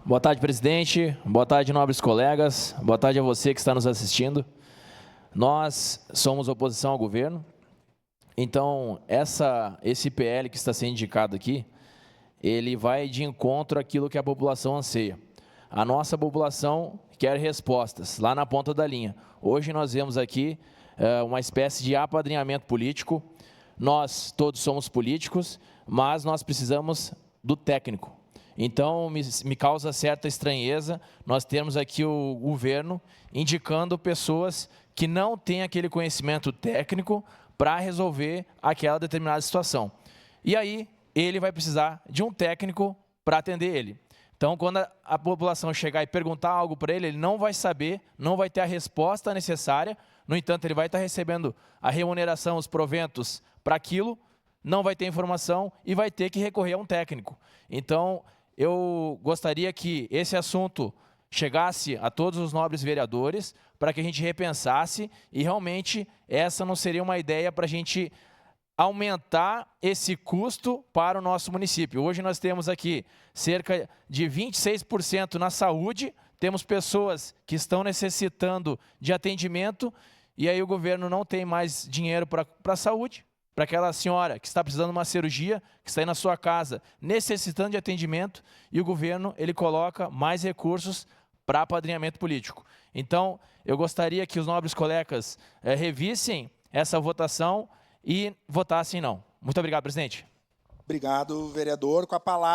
Boa tarde, presidente. Boa tarde, nobres colegas. Boa tarde a você que está nos assistindo. Nós somos oposição ao governo. Então, esse PL que está sendo indicado aqui, ele vai de encontro àquilo que a população anseia. A nossa população quer respostas, lá na ponta da linha. Hoje nós vemos aqui uma espécie de apadrinhamento político. Nós todos somos políticos, mas nós precisamos do técnico. Então, me causa certa estranheza nós termos aqui o governo indicando pessoas que não têm aquele conhecimento técnico para resolver aquela determinada situação. E aí, ele vai precisar de um técnico para atender ele. Então, quando a população chegar e perguntar algo para ele, ele não vai saber, não vai ter a resposta necessária. No entanto, ele vai estar recebendo a remuneração, os proventos para aquilo, não vai ter informação e vai ter que recorrer a um técnico. Então, eu gostaria que esse assunto chegasse a todos os nobres vereadores para que a gente repensasse e realmente essa não seria uma ideia para a gente aumentar esse custo para o nosso município. Hoje nós temos aqui cerca de 26% na saúde, temos pessoas que estão necessitando de atendimento e aí o governo não tem mais dinheiro para a saúde, para aquela senhora que está precisando de uma cirurgia, que está aí na sua casa necessitando de atendimento e o governo ele coloca mais recursos para apadrinhamento político. Então, eu gostaria que os nobres colegas revissem essa votação e votassem não. Muito obrigado, presidente. Obrigado, vereador. Com a palavra.